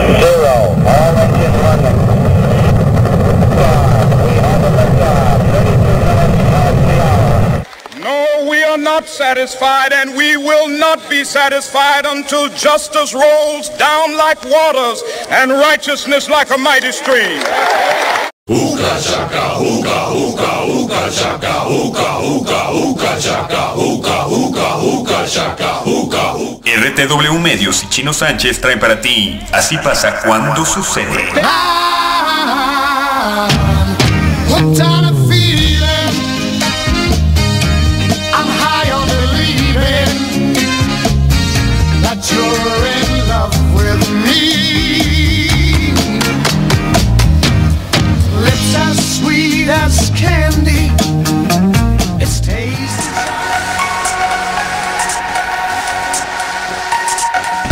Zero. All engine running. We have a liftoff. 32 minutes past the hour. No, we are not satisfied, and we will not be satisfied until justice rolls down like waters and righteousness like a mighty stream. Hookah chaka, hookah, hookah, hookah chaka, hookah, hookah, hookah chaka, hookah, hookah, hookah chaka, hookah, hookah. RTW Medios y Chino Sánchez traen para ti Así pasa cuando sucede.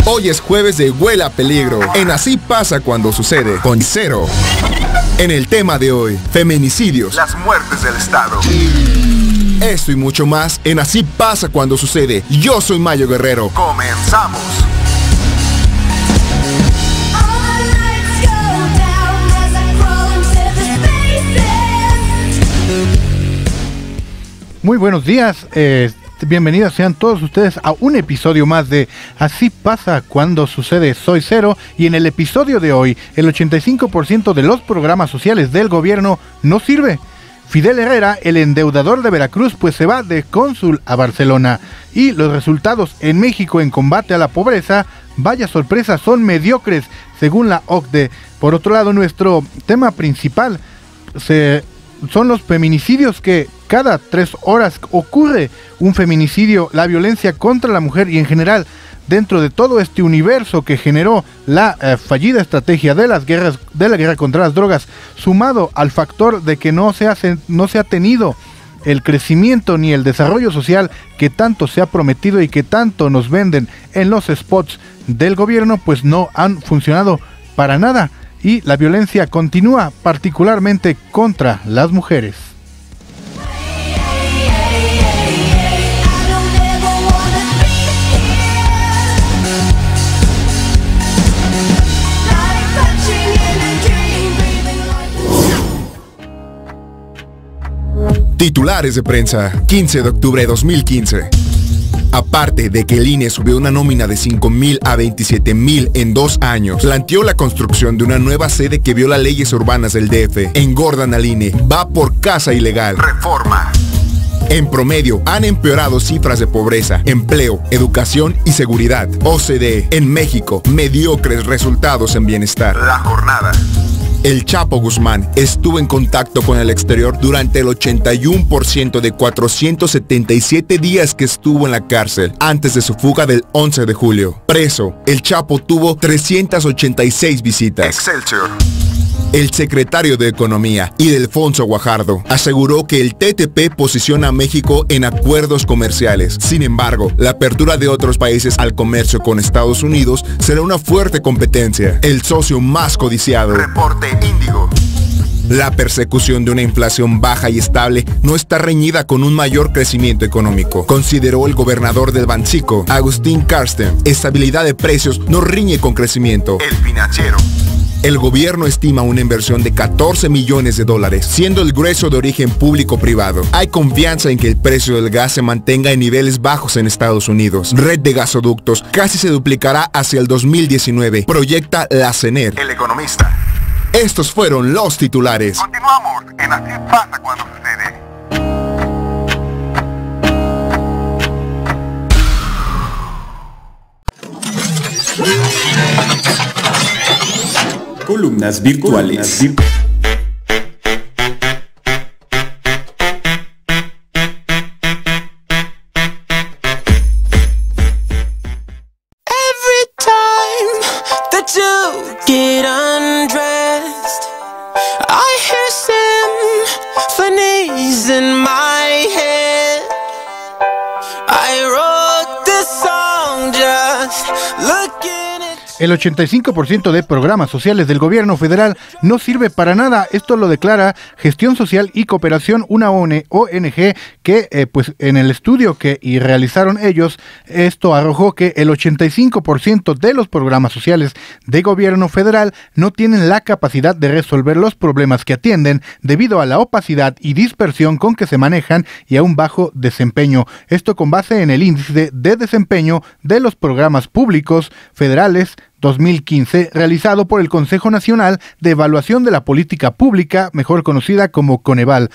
Hoy es jueves de Huele a Peligro, en Así pasa cuando sucede, con Cero. En el tema de hoy, feminicidios, las muertes del Estado. Esto y mucho más en Así pasa cuando sucede. Yo soy Mayo Guerrero. ¡Comenzamos! Muy buenos días, bienvenidos sean todos ustedes a un episodio más de Así pasa cuando sucede. Soy Cero y en el episodio de hoy el 85% de los programas sociales del gobierno no sirve. Fidel Herrera, el endeudador de Veracruz, pues se va de cónsul a Barcelona y los resultados en México en combate a la pobreza, vaya sorpresa, son mediocres según la OCDE. Por otro lado, nuestro tema principal son los feminicidios, que cada 3 horas ocurre un feminicidio, la violencia contra la mujer y en general dentro de todo este universo que generó la fallida estrategia de la guerra contra las drogas, sumado al factor de que no se ha tenido el crecimiento ni el desarrollo social que tanto se ha prometido y que tanto nos venden en los spots del gobierno, pues no han funcionado para nada. Y la violencia continúa, particularmente contra las mujeres. Titulares de prensa, 15 de octubre de 2015. Aparte de que el INE subió una nómina de 5,000 a 27,000 en 2 años, planteó la construcción de una nueva sede que viola leyes urbanas del DF. Engordan al INE, va por casa ilegal. Reforma. En promedio, han empeorado cifras de pobreza, empleo, educación y seguridad. OCDE, en México, mediocres resultados en bienestar. La jornada. El Chapo Guzmán estuvo en contacto con el exterior durante el 81% de 477 días que estuvo en la cárcel antes de su fuga del 11 de julio. Preso, el Chapo tuvo 386 visitas. Excelsior. El secretario de Economía, Ildefonso Guajardo, aseguró que el TTP posiciona a México en acuerdos comerciales. Sin embargo, la apertura de otros países al comercio con Estados Unidos será una fuerte competencia. El socio más codiciado. Reporte Índigo. La persecución de una inflación baja y estable no está reñida con un mayor crecimiento económico, consideró el gobernador del Bancico, Agustín Carsten. Estabilidad de precios no riñe con crecimiento. El Financiero. El gobierno estima una inversión de 14 millones de dólares, siendo el grueso de origen público-privado. Hay confianza en que el precio del gas se mantenga en niveles bajos en Estados Unidos. Red de gasoductos casi se duplicará hacia el 2019, proyecta la CENER. El Economista. Estos fueron los titulares. Continuamos en Así pasa cuando sucede. Columnas virtuales. Every time that you get undressed, I hear symphonies in my head. I wrote this song just looking at you. El 85% de programas sociales del gobierno federal no sirve para nada. Esto lo declara Gestión Social y Cooperación, una ONG que pues en el estudio que realizaron ellos, esto arrojó que el 85% de los programas sociales de gobierno federal no tienen la capacidad de resolver los problemas que atienden debido a la opacidad y dispersión con que se manejan y a un bajo desempeño. Esto con base en el índice de desempeño de los programas públicos federales 2015, realizado por el Consejo Nacional de Evaluación de la Política Pública, mejor conocida como Coneval,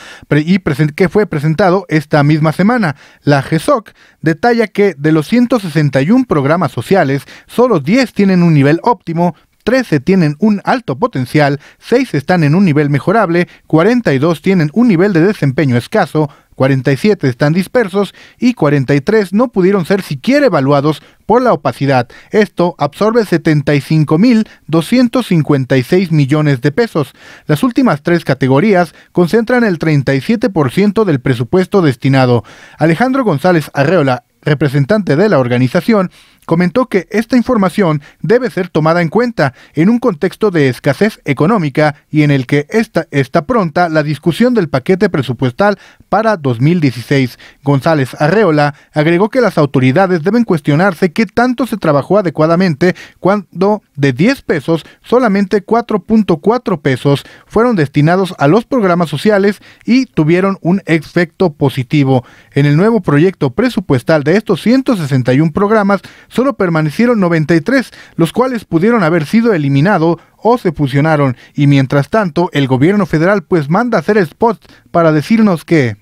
que fue presentado esta misma semana. La GESOC detalla que de los 161 programas sociales, solo 10 tienen un nivel óptimo, 13 tienen un alto potencial, 6 están en un nivel mejorable, 42 tienen un nivel de desempeño escaso, 47 están dispersos y 43 no pudieron ser siquiera evaluados por la opacidad. Esto absorbe 75.256 millones de pesos. Las últimas 3 categorías concentran el 37% del presupuesto destinado. Alejandro González Arreola, representante de la organización, comentó que esta información debe ser tomada en cuenta en un contexto de escasez económica y en el que está pronta la discusión del paquete presupuestal para 2016. González Arreola agregó que las autoridades deben cuestionarse qué tanto se trabajó adecuadamente cuando de 10 pesos solamente 4.4 pesos fueron destinados a los programas sociales y tuvieron un efecto positivo. En el nuevo proyecto presupuestal de estos 161 programas, solo permanecieron 93, los cuales pudieron haber sido eliminados o se fusionaron, y mientras tanto el gobierno federal pues manda a hacer spots para decirnos que...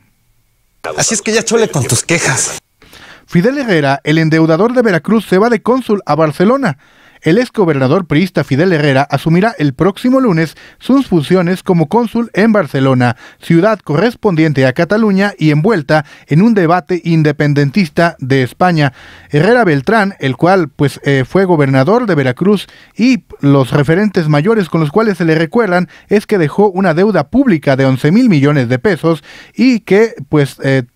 Así es que ya chole con tus quejas. Fidel Herrera, el endeudador de Veracruz, se va de cónsul a Barcelona. El exgobernador priista Fidel Herrera asumirá el próximo lunes sus funciones como cónsul en Barcelona, ciudad correspondiente a Cataluña y envuelta en un debate independentista de España. Herrera Beltrán, el cual fue gobernador de Veracruz, y los referentes mayores con los cuales se le recuerdan es que dejó una deuda pública de 11,000 millones de pesos y que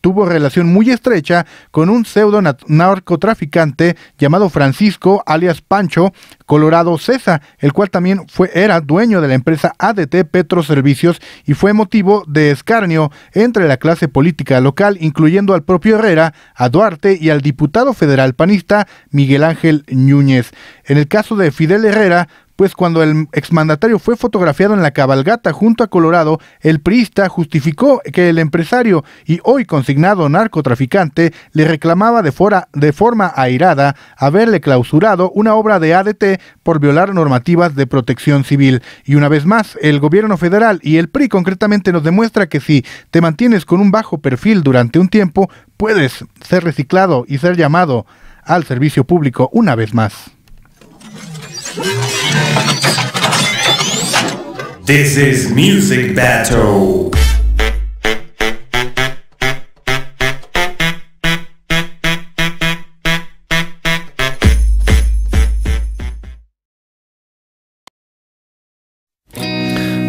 tuvo relación muy estrecha con un pseudo narcotraficante llamado Francisco, alias Pancho Colorado Cesa, el cual también era dueño de la empresa ADT Petroservicios y fue motivo de escarnio entre la clase política local, incluyendo al propio Herrera, a Duarte y al diputado federal panista Miguel Ángel Núñez. En el caso de Fidel Herrera, pues cuando el exmandatario fue fotografiado en la cabalgata junto a Colorado, el priista justificó que el empresario y hoy consignado narcotraficante le reclamaba de forma airada haberle clausurado una obra de ADT por violar normativas de protección civil. Y una vez más, el gobierno federal y el PRI concretamente nos demuestra que si te mantienes con un bajo perfil durante un tiempo, puedes ser reciclado y ser llamado al servicio público una vez más. This is Music Battle.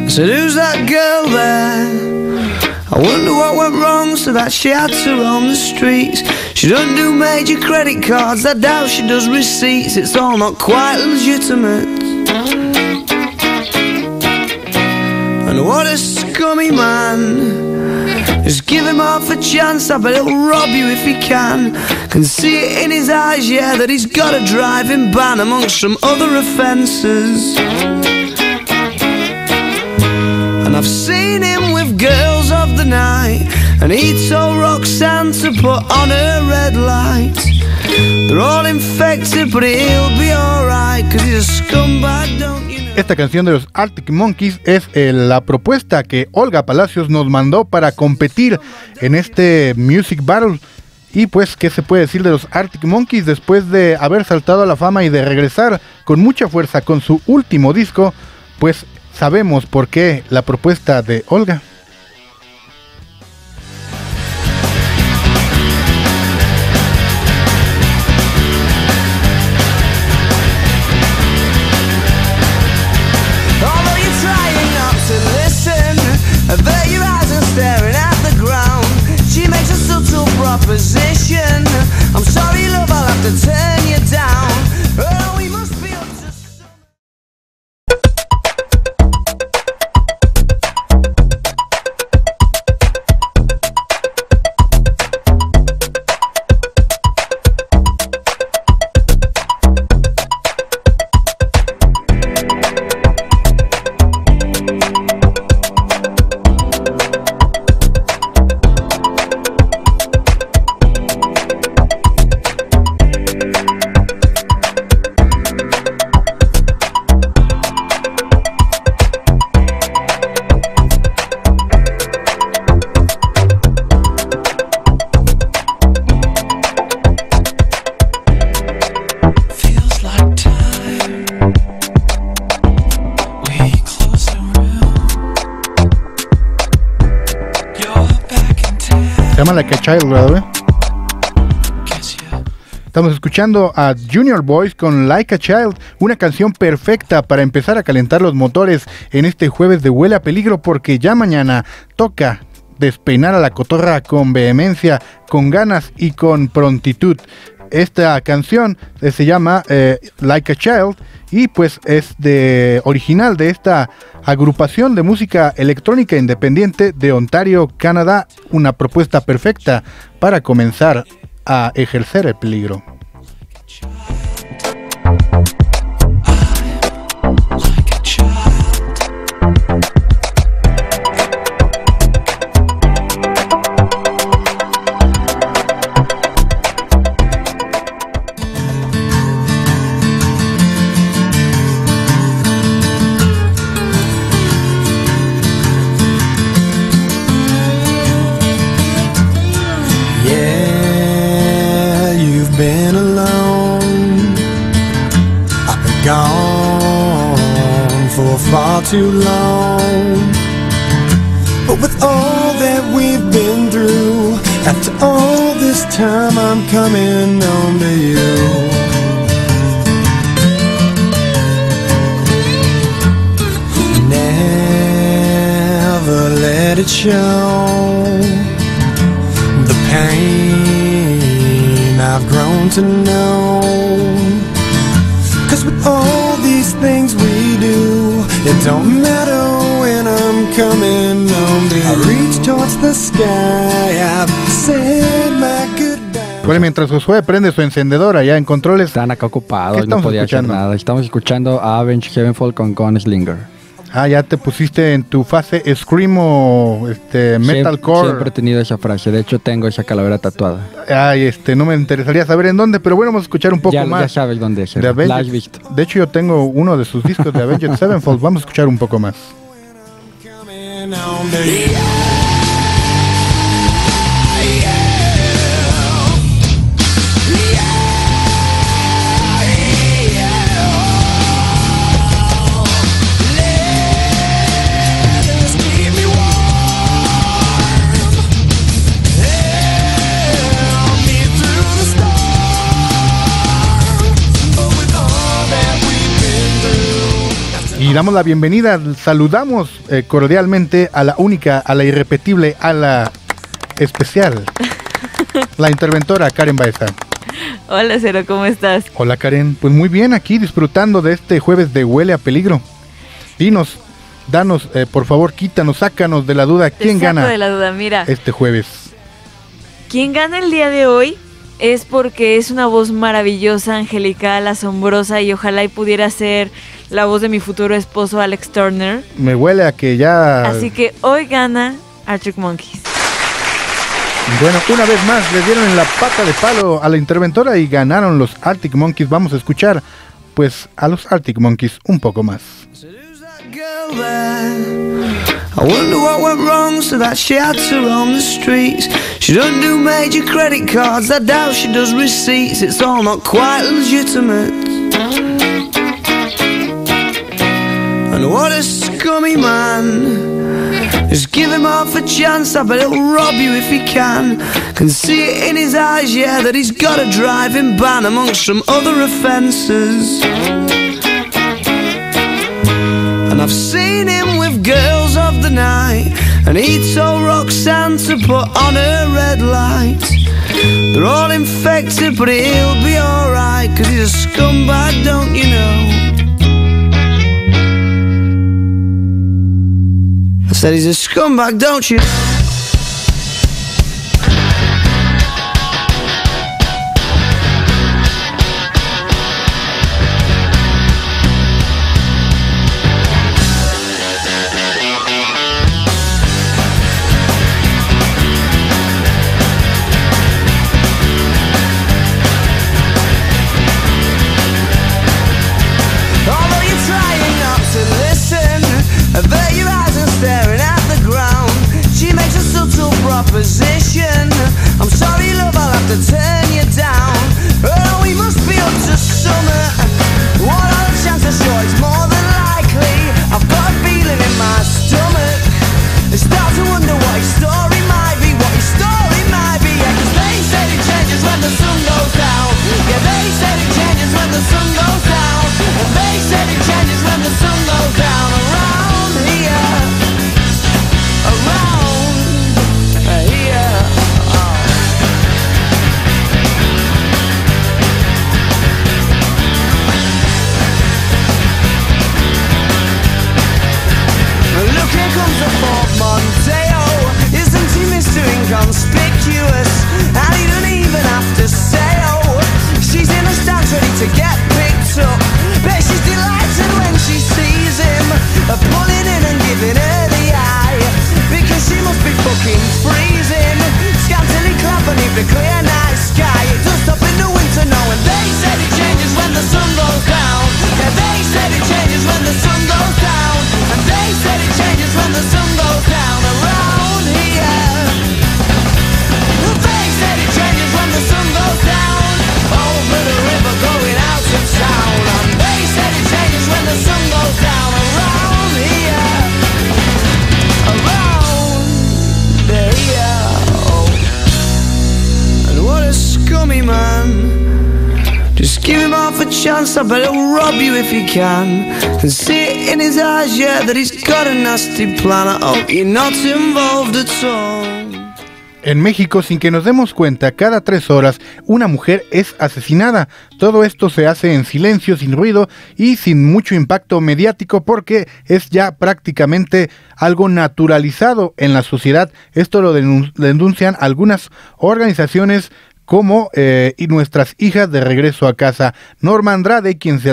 So who's that girl there? I wonder what went wrong so that she had to roam the streets. She doesn't do major credit cards, I doubt she does receipts. It's all not quite legitimate. And what a scummy man. Just give him half a chance, I bet he'll rob you if he can. Can see it in his eyes, yeah, that he's got a driving ban amongst some other offences. And I've seen him with girls of the night, and he told Roxanne to put on her red light. They're all infected, but he'll be alright, cause he's a scumbag, don't you know? Esta canción de los Arctic Monkeys es la propuesta que Olga Palacios nos mandó para competir en este Music Battle. Y pues, ¿qué se puede decir de los Arctic Monkeys después de haber saltado a la fama y de regresar con mucha fuerza con su último disco? Pues sabemos por qué la propuesta de Olga. llama Like a Child, ¿verdad? Estamos escuchando a Junior Boys con Like a Child, una canción perfecta para empezar a calentar los motores en este jueves de Huele a Peligro, porque ya mañana toca despeinar a la cotorra con vehemencia, con ganas y con prontitud. Esta canción se llama Like a Child y pues es original de esta agrupación de música electrónica independiente de Ontario, Canadá, una propuesta perfecta para comenzar a ejercer el peligro. Been alone, I've been gone for far too long. But with all that we've been through, after all this time I'm coming home to you. Never let it show the pain I've grown to know. 'Cause with all these things we do, it don't matter when I'm coming home to you. I reach towards the sky, I've said my goodbye. Bueno, mientras Josué prende su encendedor allá en controles, están acá ocupados, ¿qué no estamos podía escuchando? hacer nada. Estamos escuchando a Avenged Sevenfold con Gunslinger. Ah, ya te pusiste en tu fase screamo, metalcore. Siempre he tenido esa frase, de hecho tengo esa calavera tatuada. Ay, no me interesaría saber en dónde, pero bueno, vamos a escuchar un poco más. Ya sabes dónde es. De Avenged. De hecho, yo tengo uno de sus discos de Avenged Sevenfold. Vamos a escuchar un poco más. Y damos la bienvenida, saludamos cordialmente a la única, a la irrepetible, a la especial, la interventora Karen Baeza. Hola Cero, ¿cómo estás? Hola Karen, pues muy bien, aquí disfrutando de este jueves de Huele a Peligro. Dinos, danos, por favor, quítanos, sácanos de la duda, ¿quién gana de la duda, mira, este jueves? ¿Quién gana el día de hoy? Es porque es una voz maravillosa, angelical, asombrosa y ojalá y pudiera ser la voz de mi futuro esposo Alex Turner. Me huele a que ya... Así que hoy gana Arctic Monkeys. Bueno, una vez más le dieron en la pata de palo a la interventora y ganaron los Arctic Monkeys. Vamos a escuchar pues a los Arctic Monkeys un poco más. I wonder what went wrong so that she had to roam the streets. She don't do major credit cards, I doubt she does receipts. It's all not quite legitimate. And what a scummy man. Just give him half a chance, I bet he'll rob you if he can. Can see it in his eyes, yeah, that he's got a driving ban amongst some other offences. And I've seen him with girls of the night, and he told Roxanne to put on her red light. They're all infected, but he'll be alright, 'cause he's a scumbag, don't you know? I said he's a scumbag, don't you? Position. I'm sorry, love, I'll have to turn you down. Oh, we must be up to summer. What are the chances? Sure, it's more than likely. I've got a feeling in my stomach. I start to wonder what his story might be. What his story might with a clear night sky. It does stop in the winter now, and they said it changes when the sun goes down. Yeah, they said it changes when the sun goes down, and they said it changes when the sun goes down around here. They said it changes when the sun goes down over the river going out of town, and they said it changes when the sun goes down around here, around here. Oh. And what a scummy man. Just give him half a chance, I bet he'll rob you if he can. And see it in his eyes, yeah, that he's got a nasty plan. I hope you're not involved at all. En México, sin que nos demos cuenta, cada 3 horas una mujer es asesinada. Todo esto se hace en silencio, sin ruido y sin mucho impacto mediático porque es ya prácticamente algo naturalizado en la sociedad. Esto lo denuncian algunas organizaciones como y Nuestras Hijas de Regreso a Casa. Norma Andrade, quien se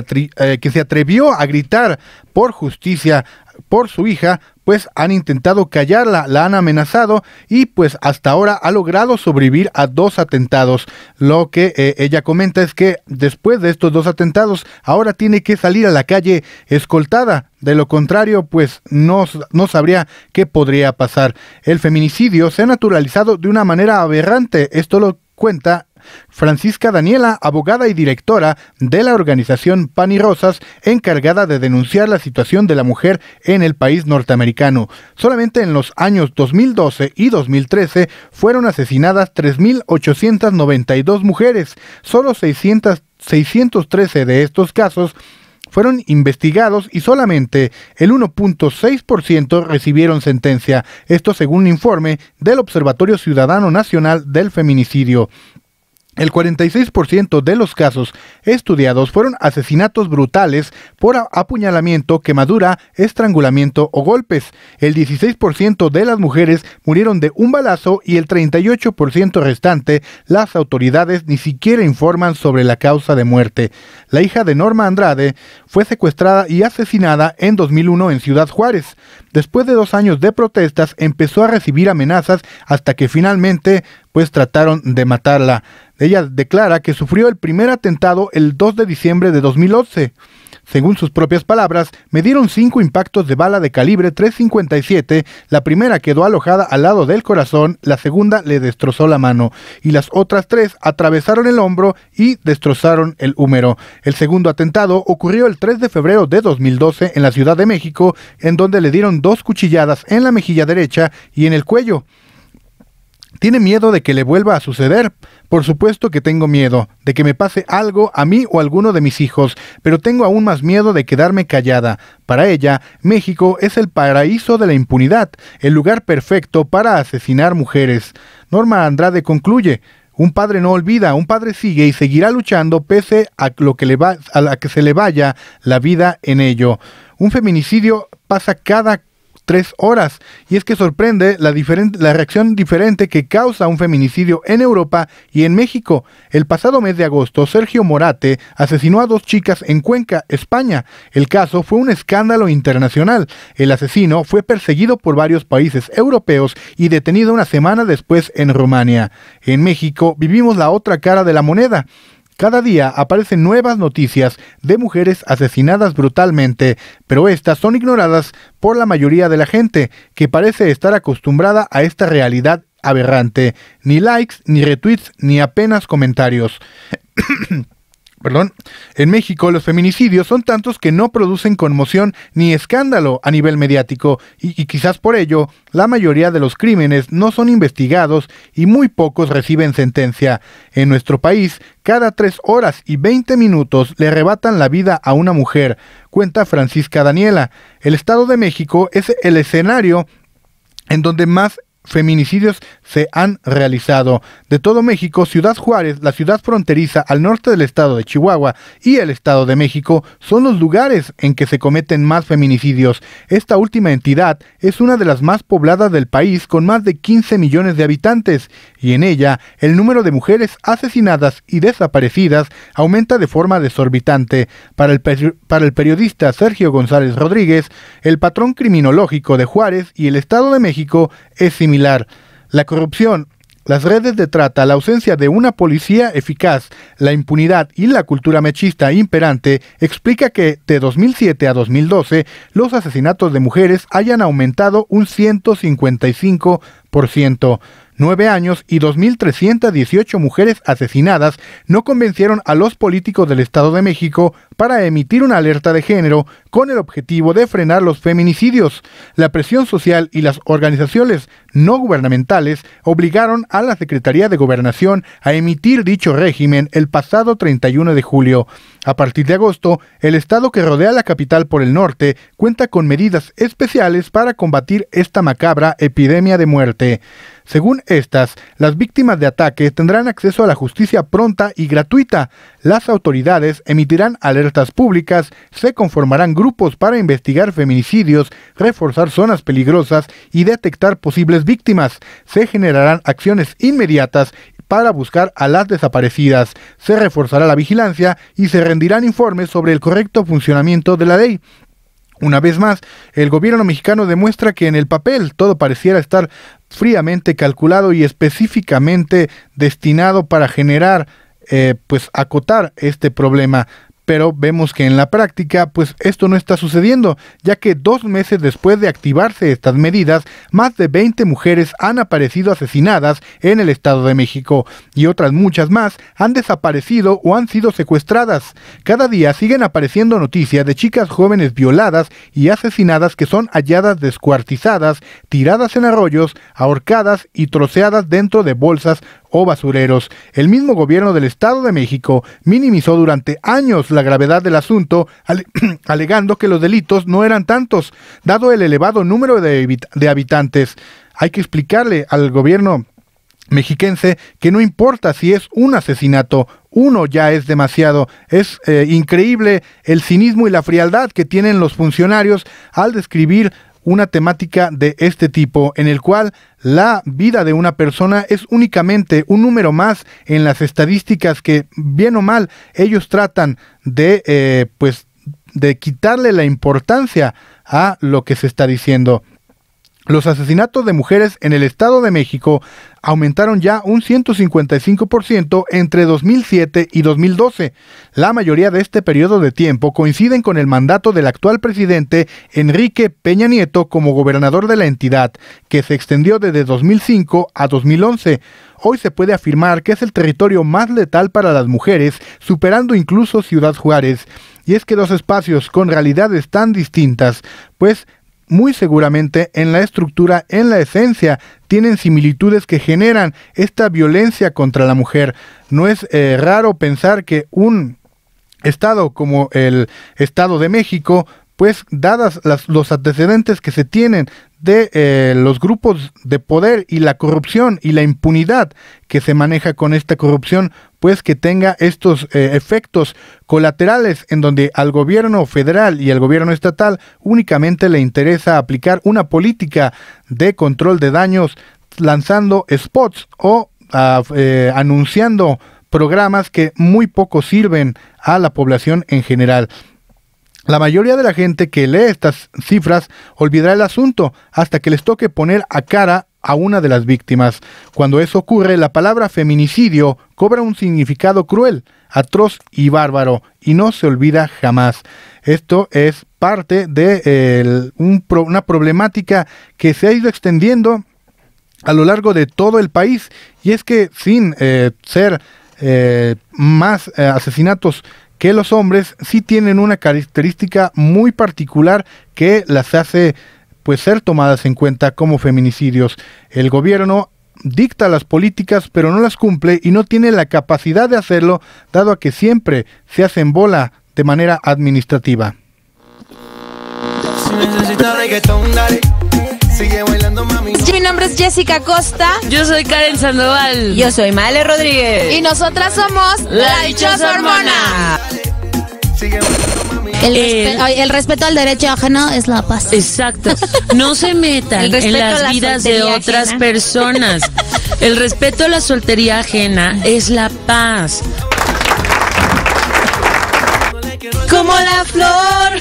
atrevió a gritar por justicia por su hija, pues han intentado callarla, la han amenazado y pues hasta ahora ha logrado sobrevivir a 2 atentados. Lo que ella comenta es que después de estos 2 atentados ahora tiene que salir a la calle escoltada. De lo contrario, pues no sabría qué podría pasar. El feminicidio se ha naturalizado de una manera aberrante. Esto lo cuenta Francisca Daniela, abogada y directora de la organización Pan y Rosas, encargada de denunciar la situación de la mujer en el país norteamericano. Solamente en los años 2012 y 2013 fueron asesinadas 3.892 mujeres. Solo 613 de estos casos fueron investigados y solamente el 1.6% recibieron sentencia. Esto según un informe del Observatorio Ciudadano Nacional del Feminicidio. El 46% de los casos estudiados fueron asesinatos brutales por apuñalamiento, quemadura, estrangulamiento o golpes. El 16% de las mujeres murieron de un balazo y el 38% restante las autoridades ni siquiera informan sobre la causa de muerte. La hija de Norma Andrade fue secuestrada y asesinada en 2001 en Ciudad Juárez. Después de 2 años de protestas empezó a recibir amenazas hasta que finalmente pues trataron de matarla. Ella declara que sufrió el primer atentado el 2 de diciembre de 2011. Según sus propias palabras, me dieron 5 impactos de bala de calibre .357, la primera quedó alojada al lado del corazón, la segunda le destrozó la mano, y las otras 3 atravesaron el hombro y destrozaron el húmero. El segundo atentado ocurrió el 3 de febrero de 2012 en la Ciudad de México, en donde le dieron 2 cuchilladas en la mejilla derecha y en el cuello. ¿Tiene miedo de que le vuelva a suceder? Por supuesto que tengo miedo de que me pase algo a mí o a alguno de mis hijos, pero tengo aún más miedo de quedarme callada. Para ella, México es el paraíso de la impunidad, el lugar perfecto para asesinar mujeres. Norma Andrade concluye: un padre no olvida, un padre sigue y seguirá luchando pese a lo que a la que se le vaya la vida en ello. Un feminicidio pasa cada 3 horas, y es que sorprende la reacción diferente que causa un feminicidio en Europa y en México. El pasado mes de agosto, Sergio Morate asesinó a 2 chicas en Cuenca, España. El caso fue un escándalo internacional. El asesino fue perseguido por varios países europeos y detenido una semana después en Rumania. En México vivimos la otra cara de la moneda. Cada día aparecen nuevas noticias de mujeres asesinadas brutalmente, pero estas son ignoradas por la mayoría de la gente, que parece estar acostumbrada a esta realidad aberrante. Ni likes, ni retweets, ni apenas comentarios. En México los feminicidios son tantos que no producen conmoción ni escándalo a nivel mediático y quizás por ello la mayoría de los crímenes no son investigados y muy pocos reciben sentencia. En nuestro país, cada 3 horas y 20 minutos le arrebatan la vida a una mujer, cuenta Francisca Daniela. El Estado de México es el escenario en donde más feminicidios se han realizado. De todo México, Ciudad Juárez, la ciudad fronteriza al norte del estado de Chihuahua y el Estado de México son los lugares en que se cometen más feminicidios. Esta última entidad es una de las más pobladas del país, con más de 15 millones de habitantes, y en ella el número de mujeres asesinadas y desaparecidas aumenta de forma desorbitante. Para el periodista Sergio González Rodríguez, el patrón criminológico de Juárez y el Estado de México es similar. La corrupción Las redes de trata, la ausencia de una policía eficaz, la impunidad y la cultura machista imperante explica que de 2007 a 2012 los asesinatos de mujeres hayan aumentado un 155%. 9 años y 2.318 mujeres asesinadas no convencieron a los políticos del Estado de México para emitir una alerta de género con el objetivo de frenar los feminicidios. La presión social y las organizaciones no gubernamentales obligaron a la Secretaría de Gobernación a emitir dicho régimen el pasado 31 de julio. A partir de agosto, el estado que rodea la capital por el norte cuenta con medidas especiales para combatir esta macabra epidemia de muerte. Según estas, las víctimas de ataques tendrán acceso a la justicia pronta y gratuita. Las autoridades emitirán alertas públicas, se conformarán grupos para investigar feminicidios, reforzar zonas peligrosas y detectar posibles víctimas. Se generarán acciones inmediatas para buscar a las desaparecidas. Se reforzará la vigilancia y se rendirán informes sobre el correcto funcionamiento de la ley. Una vez más, el gobierno mexicano demuestra que en el papel todo pareciera estar fríamente calculado y específicamente destinado para generar, acotar este problema. Pero vemos que en la práctica, pues esto no está sucediendo, ya que 2 meses después de activarse estas medidas, más de 20 mujeres han aparecido asesinadas en el Estado de México y otras muchas más han desaparecido o han sido secuestradas. Cada día siguen apareciendo noticias de chicas jóvenes violadas y asesinadas que son halladas descuartizadas, tiradas en arroyos, ahorcadas y troceadas dentro de bolsas o basureros. El mismo gobierno del Estado de México minimizó durante años la gravedad del asunto, alegando que los delitos no eran tantos, dado el elevado número de habitantes. Hay que explicarle al gobierno mexiquense que no importa si es un asesinato, uno ya es demasiado. Es increíble el cinismo y la frialdad que tienen los funcionarios al describir una temática de este tipo, en el cual la vida de una persona es únicamente un número más en las estadísticas que, bien o mal, ellos tratan de quitarle la importancia a lo que se está diciendo. Los asesinatos de mujeres en el Estado de México aumentaron ya un 155% entre 2007 y 2012. La mayoría de este periodo de tiempo coinciden con el mandato del actual presidente Enrique Peña Nieto como gobernador de la entidad, que se extendió desde 2005 a 2011. Hoy se puede afirmar que es el territorio más letal para las mujeres, superando incluso Ciudad Juárez. Y es que dos espacios con realidades tan distintas, pues muy seguramente en la estructura, en la esencia, tienen similitudes que generan esta violencia contra la mujer. No es raro pensar que un estado como el Estado de México, pues dadas los antecedentes que se tienen de los grupos de poder y la corrupción y la impunidad que se maneja con esta corrupción, pues que tenga estos efectos colaterales en donde al gobierno federal y al gobierno estatal únicamente le interesa aplicar una política de control de daños lanzando spots o anunciando programas que muy poco sirven a la población en general. La mayoría de la gente que lee estas cifras olvidará el asunto hasta que les toque poner a cara a una de las víctimas. Cuando eso ocurre, la palabra feminicidio cobra un significado cruel, atroz y bárbaro, y no se olvida jamás. Esto es parte de una problemática que se ha ido extendiendo a lo largo de todo el país, y es que sin ser más asesinatos que los hombres, sí tienen una característica muy particular que las hace pues ser tomadas en cuenta como feminicidios. El gobierno dicta las políticas pero no las cumple y no tiene la capacidad de hacerlo, dado a que siempre se hace en bola de manera administrativa. Mi nombre es Jessica Costa. Yo soy Karen Sandoval. Yo soy Male Rodríguez. Y nosotras somos La Dichosa Hormona. El respeto al derecho ajeno es la paz. Exacto. No se metan en las vidas de otras personas. El respeto a la soltería ajena es la paz. Como la flor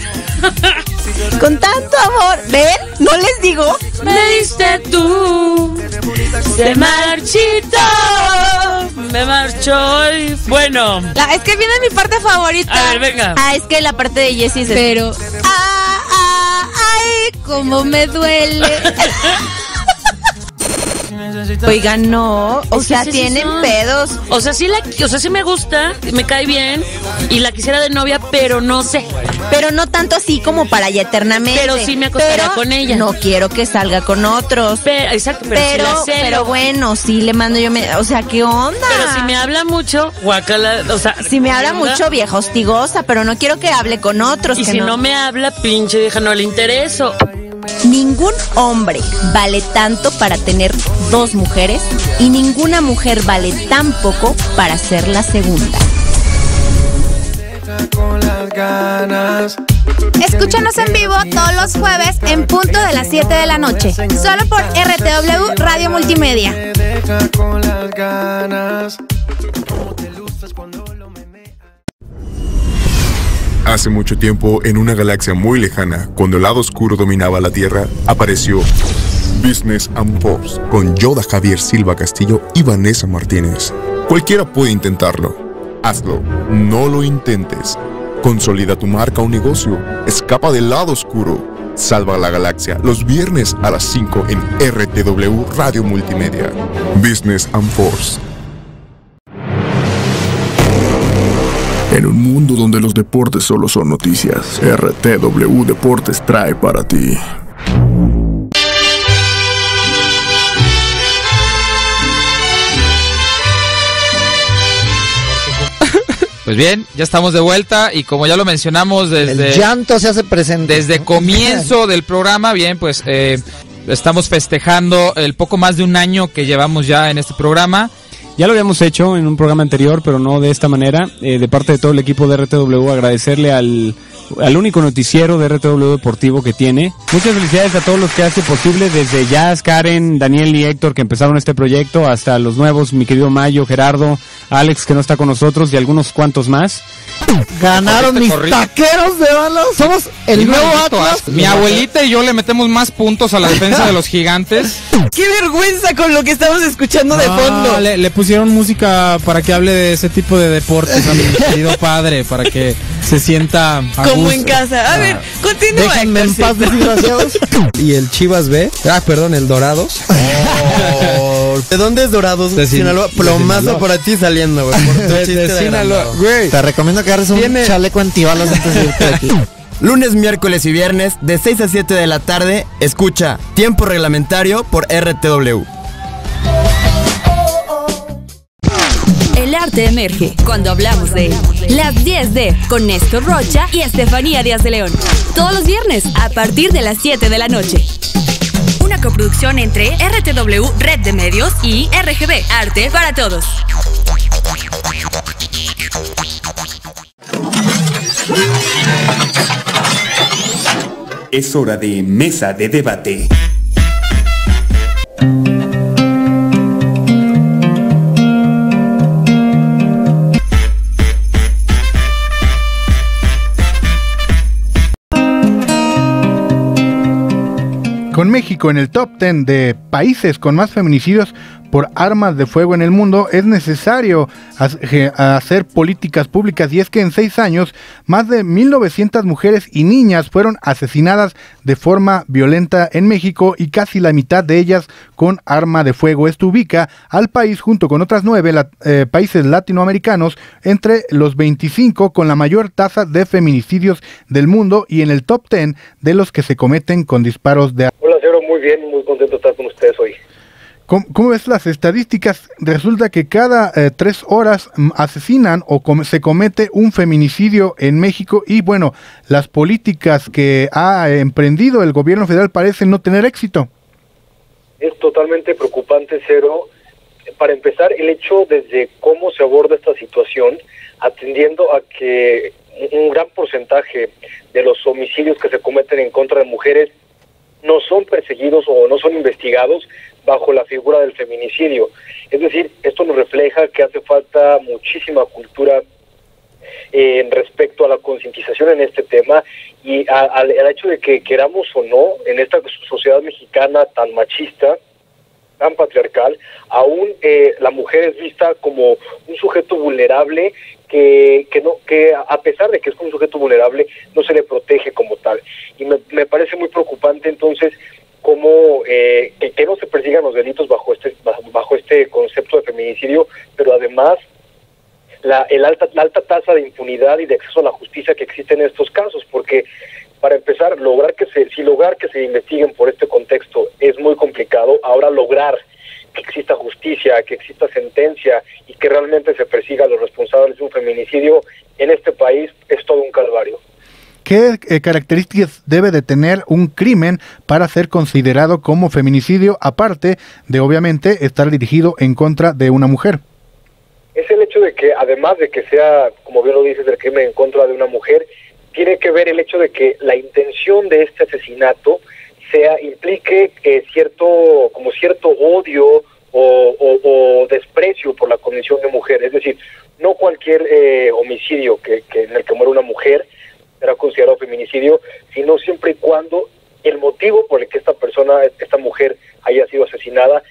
Con tanto amor. ¿Ven? ¿No les digo? Me diste tú. Se marchito. Me marchó hoy. Bueno. Es que viene mi parte favorita. A ver, venga. Es que la parte de Jessie es... Pero... ay, cómo me duele. Oigan, no, o sea, tienen pedos. O sea, sí me gusta, me cae bien y la quisiera de novia, pero no sé. Pero no tanto así como para allá eternamente. Pero sí me acostaría con ella. No quiero que salga con otros. Exacto, pero bueno, sí le mando yo, o sea, ¿qué onda? Pero si me habla mucho, guacala, o sea, si me habla mucho, vieja hostigosa, pero no quiero que hable con otros. Y si no me habla, pinche vieja, no le intereso. Ningún hombre vale tanto para tener 2 mujeres y ninguna mujer vale tan poco para ser la segunda. Escúchanos en vivo todos los jueves en punto de las 7 de la noche, solo por RTW Radio Multimedia. Hace mucho tiempo, en una galaxia muy lejana, cuando el lado oscuro dominaba la Tierra, apareció Business and Force con Yoda Javier Silva Castillo y Vanessa Martínez. Cualquiera puede intentarlo. Hazlo, no lo intentes. Consolida tu marca o negocio. Escapa del lado oscuro. Salva la galaxia los viernes a las 5 en RTW Radio Multimedia. Business and Force. En un mundo donde los deportes solo son noticias, RTW Deportes trae para ti. Pues bien, ya estamos de vuelta y como ya lo mencionamos desde... El llanto se hace presente. Desde comienzo del programa, bien, pues estamos festejando el poco más de un año que llevamos ya en este programa. Ya lo habíamos hecho en un programa anterior, pero no de esta manera. De parte de todo el equipo de RTW, agradecerle al único noticiero de RTW Deportivo que tiene. Muchas felicidades a todos los que hacen posible, desde Jazz, Karen, Daniel y Héctor, que empezaron este proyecto, hasta los nuevos, mi querido Mayo, Gerardo, Alex, que no está con nosotros, y algunos cuantos más. Ganaron mis taqueros de balas. Somos el nuevo Atlas. Mi abuelita y yo le metemos más puntos a la defensa de los Gigantes. ¡Qué vergüenza con lo que estamos escuchando de fondo! Le pusieron música para que hable de ese tipo de deportes a mi querido padre, para que se sienta a como gusto. En casa. A ver, continúa. Déjenme en paz, desgraciados. Y el Chivas B. Perdón, el Dorados. ¿De dónde es Dorados? De Sinaloa. Plomazo por ti saliendo, güey. De Sinaloa. Güey. Te recomiendo que agarres un chaleco antibalas antes de irte de aquí. Lunes, miércoles y viernes, de 6 a 7 de la tarde, escucha Tiempo Reglamentario por RTW. El arte emerge cuando hablamos de él. Las 10D con Néstor Rocha y Estefanía Díaz de León. Todos los viernes a partir de las 7 de la noche. Una coproducción entre RTW Red de Medios y RGB Arte para Todos. Es hora de Mesa de Debate. Con México en el top 10 de países con más feminicidios por armas de fuego en el mundo, es necesario hacer políticas públicas, y es que en 6 años más de 1,900 mujeres y niñas fueron asesinadas de forma violenta en México, y casi la mitad de ellas con arma de fuego. Esto ubica al país junto con otras 9 países latinoamericanos entre los 25 con la mayor tasa de feminicidios del mundo y en el top 10 de los que se cometen con disparos de arma. Hola, Cero, muy bien, muy contento de estar con ustedes hoy. ¿Cómo ves las estadísticas? Resulta que cada 3 horas asesinan o se comete un feminicidio en México, y bueno, las políticas que ha emprendido el gobierno federal parecen no tener éxito. Es totalmente preocupante, Cero. Para empezar, el hecho desde cómo se aborda esta situación, atendiendo a que un gran porcentaje de los homicidios que se cometen en contra de mujeres no son perseguidos o no son investigados bajo la figura del feminicidio. Es decir, esto nos refleja que hace falta muchísima cultura respecto a la concientización en este tema y al hecho de que queramos o no, en esta sociedad mexicana tan machista, tan patriarcal, aún la mujer es vista como un sujeto vulnerable que a pesar de que es un sujeto vulnerable, no se le protege como tal. Y me parece muy preocupante entonces cómo que no se persigan los delitos bajo este concepto de feminicidio, pero además la alta tasa de impunidad y de acceso a la justicia que existe en estos casos, porque para empezar, lograr que se investiguen por este contexto es muy complicado. Ahora lograr que exista justicia, que exista sentencia y que realmente se persiga a los responsables de un feminicidio en este país es todo un calvario. ¿Qué características debe de tener un crimen para ser considerado como feminicidio, aparte de obviamente estar dirigido en contra de una mujer? Es el hecho de que, además de que sea, como bien lo dices, el crimen en contra de una mujer, tiene que ver el hecho de que la intención de este asesinato implique cierto odio o desprecio por la condición de mujer. Es decir, no cualquier homicidio en el que muere una mujer será considerado feminicidio, sino siempre y cuando el motivo por el que esta mujer haya sido asesinada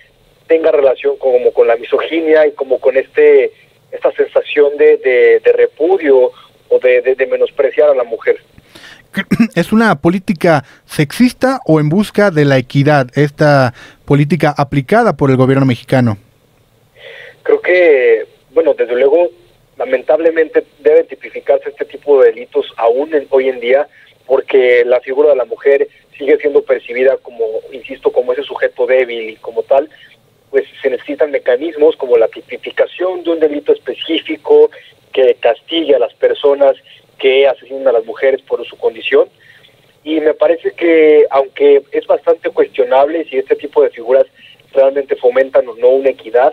tenga relación con la misoginia y como con esta sensación de repudio o de menospreciar a la mujer. ¿Es una política sexista o en busca de la equidad esta política aplicada por el gobierno mexicano? Creo que, bueno, desde luego, lamentablemente debe tipificarse este tipo de delitos aún hoy en día, porque la figura de la mujer sigue siendo percibida como, insisto, como ese sujeto débil y como tal, pues se necesitan mecanismos como la tipificación de un delito específico que castigue a las personas que asesinan a las mujeres por su condición. Y me parece que, aunque es bastante cuestionable si este tipo de figuras realmente fomentan o no una equidad,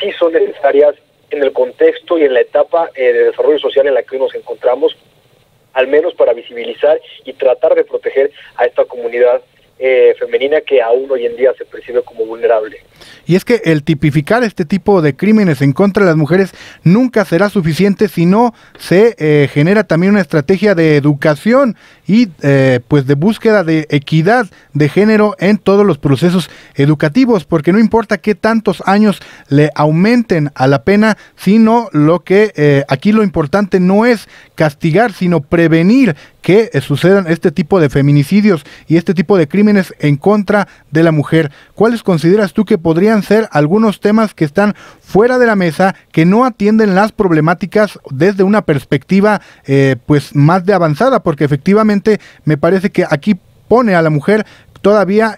sí son necesarias en el contexto y en la etapa de desarrollo social en la que hoy nos encontramos, al menos para visibilizar y tratar de proteger a esta comunidad femenina que aún hoy en día se percibe como vulnerable. Y es que el tipificar este tipo de crímenes en contra de las mujeres nunca será suficiente si no se genera también una estrategia de educación y pues de búsqueda de equidad de género en todos los procesos educativos, porque no importa qué tantos años le aumenten a la pena, sino aquí lo importante no es castigar, sino prevenir que sucedan este tipo de feminicidios y este tipo de crímenes en contra de la mujer. ¿Cuáles consideras tú que podrían ser algunos temas que están fuera de la mesa, que no atienden las problemáticas desde una perspectiva pues más de avanzada? Porque efectivamente me parece que aquí pone a la mujer todavía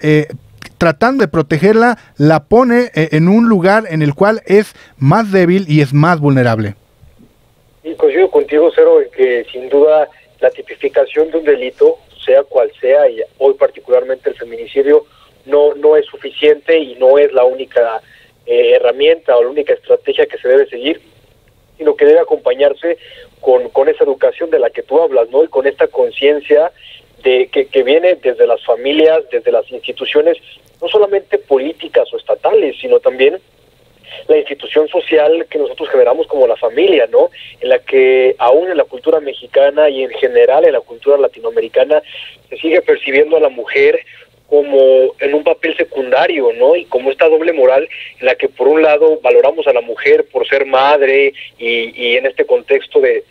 tratando de protegerla, la pone en un lugar en el cual es más débil y es más vulnerable. Y coincido contigo, Cero, en que sin duda la tipificación de un delito, sea cual sea, y hoy particularmente el feminicidio, no es suficiente y no es la única herramienta o la única estrategia que se debe seguir, sino que debe acompañarse con esa educación de la que tú hablas, ¿no? Y con esta conciencia de que viene desde las familias, desde las instituciones, no solamente políticas o estatales, sino también la institución social que nosotros generamos como la familia, ¿no? En la que aún en la cultura mexicana y en general en la cultura latinoamericana se sigue percibiendo a la mujer como en un papel secundario, ¿no? Y como esta doble moral en la que por un lado valoramos a la mujer por ser madre y en este contexto de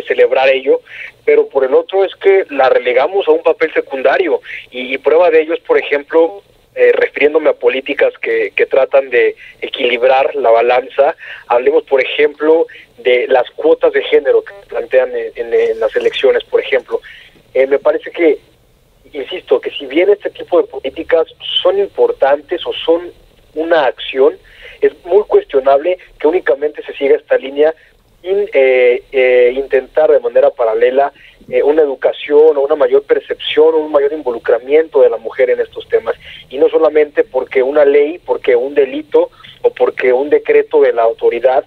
celebrar ello, pero por el otro es que la relegamos a un papel secundario y prueba de ello es, por ejemplo, refiriéndome a políticas que tratan de equilibrar la balanza, hablemos por ejemplo de las cuotas de género que plantean en las elecciones, por ejemplo. Me parece que, insisto, que si bien este tipo de políticas son importantes o son una acción, es muy cuestionable que únicamente se siga esta línea sin intentar de manera paralela una educación o una mayor percepción o un mayor involucramiento de la mujer en estos temas. Y no solamente porque una ley, porque un delito o porque un decreto de la autoridad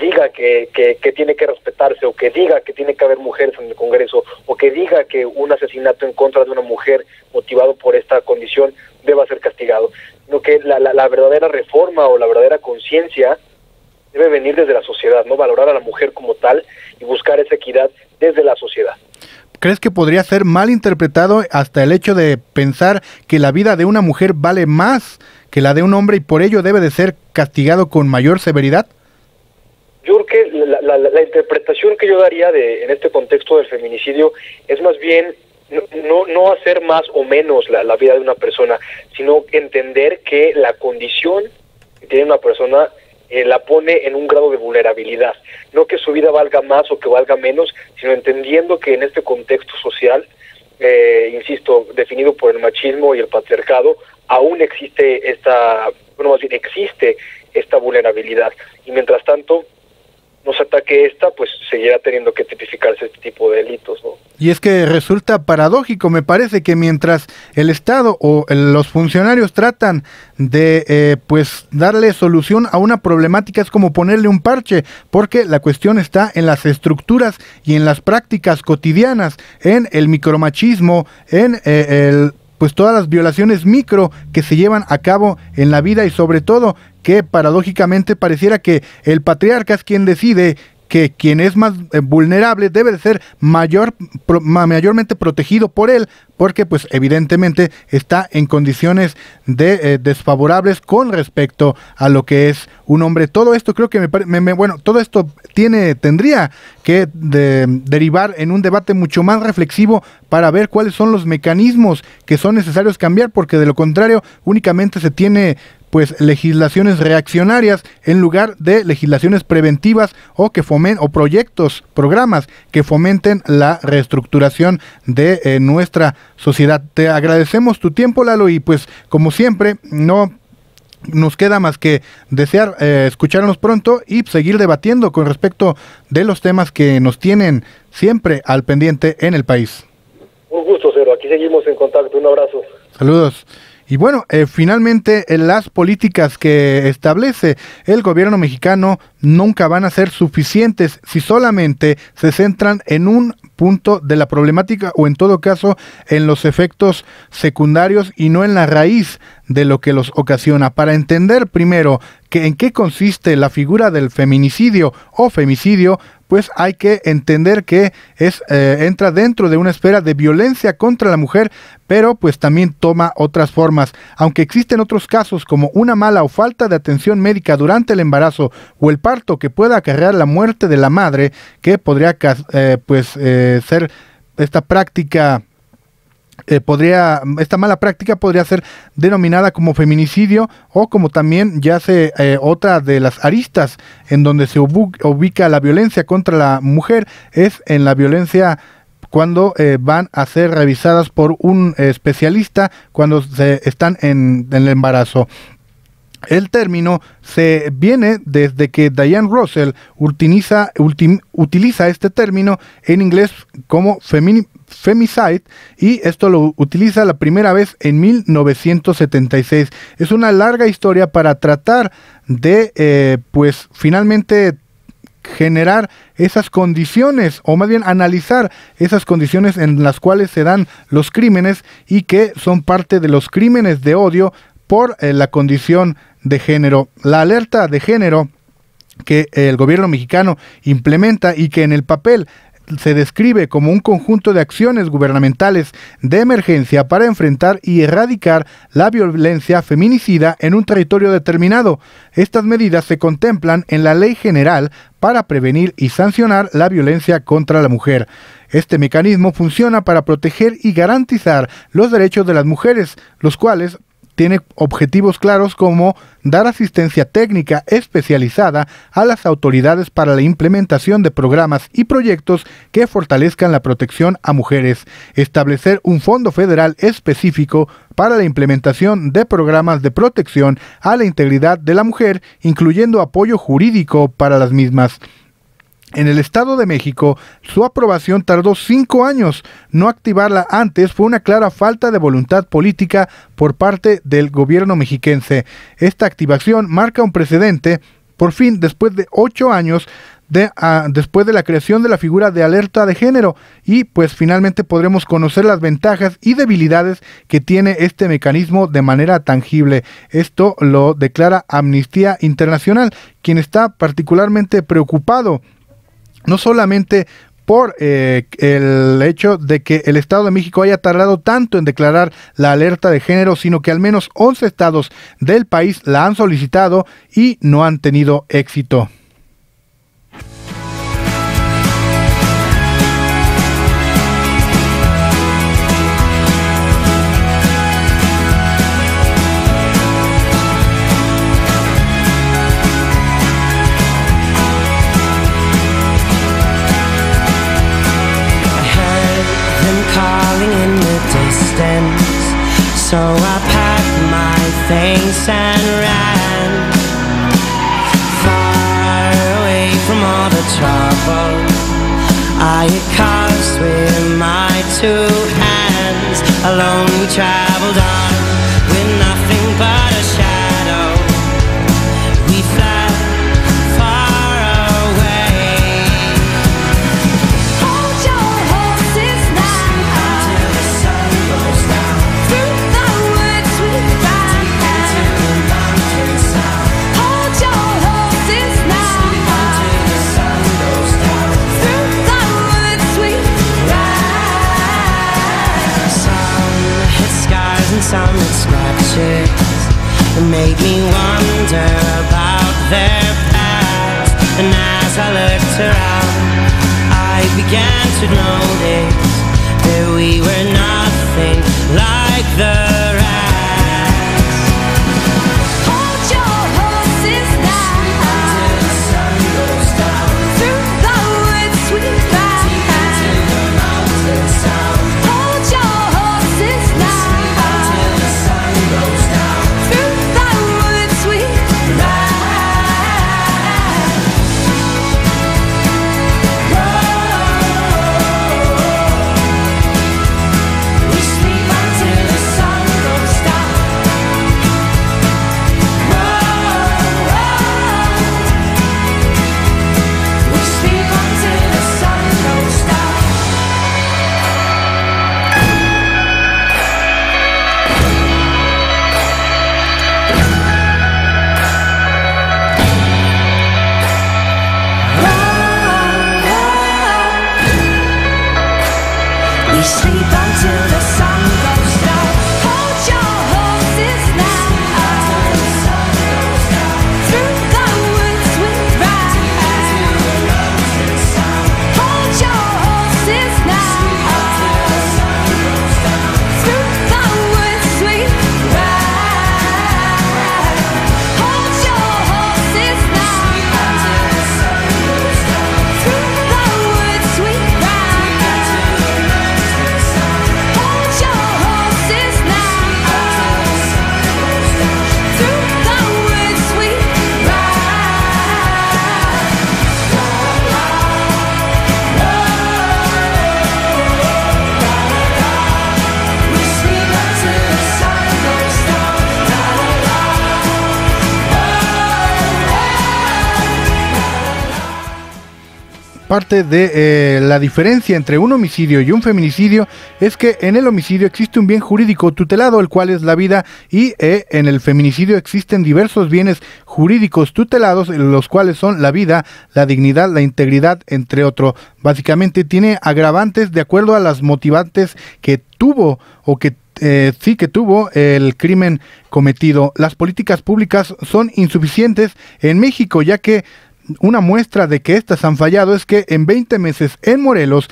diga que tiene que respetarse o que diga que tiene que haber mujeres en el Congreso o que diga que un asesinato en contra de una mujer motivado por esta condición deba ser castigado, sino que la verdadera reforma o la verdadera conciencia debe venir desde la sociedad, ¿no? Valorar a la mujer como tal y buscar esa equidad desde la sociedad. ¿Crees que podría ser mal interpretado hasta el hecho de pensar que la vida de una mujer vale más que la de un hombre y por ello debe de ser castigado con mayor severidad? Yo creo que la interpretación que yo daría en este contexto del feminicidio es más bien no hacer más o menos la vida de una persona, sino entender que la condición que tiene una persona la pone en un grado de vulnerabilidad, no que su vida valga más o que valga menos, sino entendiendo que en este contexto social, insisto, definido por el machismo y el patriarcado, aún existe esta vulnerabilidad, y mientras tanto no se ataque esta, pues seguirá teniendo que tipificarse este tipo de delitos, ¿no? Y es que resulta paradójico, me parece que mientras el Estado o los funcionarios tratan de pues darle solución a una problemática, es como ponerle un parche, porque la cuestión está en las estructuras y en las prácticas cotidianas, en el micromachismo, en pues todas las violaciones micro que se llevan a cabo en la vida, y sobre todo que paradójicamente pareciera que el patriarca es quien decide que quien es más vulnerable debe de ser mayormente protegido por él, porque pues evidentemente está en condiciones de desfavorables con respecto a lo que es un hombre. Todo esto creo que todo esto tendría que derivar en un debate mucho más reflexivo para ver cuáles son los mecanismos que son necesarios cambiar, porque de lo contrario únicamente se tiene pues legislaciones reaccionarias en lugar de legislaciones preventivas o programas que fomenten la reestructuración de nuestra sociedad. Te agradecemos tu tiempo, Lalo, y pues como siempre no nos queda más que desear escucharnos pronto y seguir debatiendo con respecto de los temas que nos tienen siempre al pendiente en el país. Un gusto, Cero, aquí seguimos en contacto, un abrazo. Saludos. Y bueno, finalmente las políticas que establece el gobierno mexicano nunca van a ser suficientes si solamente se centran en un punto de la problemática o en todo caso en los efectos secundarios y no en la raíz de lo que los ocasiona. Para entender primero en qué consiste la figura del feminicidio o femicidio, pues hay que entender que entra dentro de una esfera de violencia contra la mujer, pero pues también toma otras formas. Aunque existen otros casos como una mala o falta de atención médica durante el embarazo o el parto que pueda acarrear la muerte de la madre, que podría ser esta práctica. Esta mala práctica podría ser denominada como feminicidio, o como también otra de las aristas en donde se ubica la violencia contra la mujer es en la violencia cuando van a ser revisadas por un especialista cuando están en el embarazo. El término se viene desde que Diane Russell utiliza este término en inglés como femicide, y esto lo utiliza la primera vez en 1976. Es una larga historia para tratar de finalmente generar esas condiciones, o más bien analizar esas condiciones en las cuales se dan los crímenes y que son parte de los crímenes de odio por la condición de género. La alerta de género que el gobierno mexicano implementa y que en el papel se describe como un conjunto de acciones gubernamentales de emergencia para enfrentar y erradicar la violencia feminicida en un territorio determinado. Estas medidas se contemplan en la Ley General para prevenir y sancionar la violencia contra la mujer. Este mecanismo funciona para proteger y garantizar los derechos de las mujeres, los cuales tiene objetivos claros como dar asistencia técnica especializada a las autoridades para la implementación de programas y proyectos que fortalezcan la protección a mujeres, establecer un fondo federal específico para la implementación de programas de protección a la integridad de la mujer, incluyendo apoyo jurídico para las mismas. En el Estado de México, su aprobación tardó 5 años. No activarla antes fue una clara falta de voluntad política por parte del gobierno mexiquense. Esta activación marca un precedente. Por fin, después de 8 años después de la creación de la figura de alerta de género, y pues finalmente podremos conocer las ventajas y debilidades que tiene este mecanismo de manera tangible. Esto lo declara Amnistía Internacional, quien está particularmente preocupado no solamente por el hecho de que el Estado de México haya tardado tanto en declarar la alerta de género, sino que al menos 11 estados del país la han solicitado y no han tenido éxito. So I packed my things and ran far away from all the trouble I had caused with my 2 hands. Alone we traveled on with nothing but a shadow. We fled far away. Hold your horses now until the sun goes down. Through the woods we ride into the mountains south. Hold your horses now until the sun goes down. Through the woods we ride. Some hit scars and some hit scratches. It made me wonder about their past. And as I looked around, I began to notice that we were nothing like the rest. Hold your horses now until the sun goes down. Through the woods we ride into the mountains south. Hold your horses now until the sun goes down. Through the woods we ride. We sleep until the sun goes down. We sleep until the sun goes down. We sleep until the sun goes down. Hold your horses now until the sun goes down. Through the woods we ride into the mountains south. Hold your horses now until the sun goes down. Through the woods we ride. Hold your horses now until the sun goes down. Through the woods we ride into the mountains south. Hold your horses now until the sun goes down. Through the woods we ride. We sleep until the sun goes down. Parte de la diferencia entre un homicidio y un feminicidio es que en el homicidio existe un bien jurídico tutelado, el cual es la vida, y en el feminicidio existen diversos bienes jurídicos tutelados, los cuales son la vida, la dignidad, la integridad, entre otros. Básicamente tiene agravantes de acuerdo a las motivantes que tuvo o que tuvo el crimen cometido. Las políticas públicas son insuficientes en México, ya que una muestra de que estas han fallado es que en 20 meses en Morelos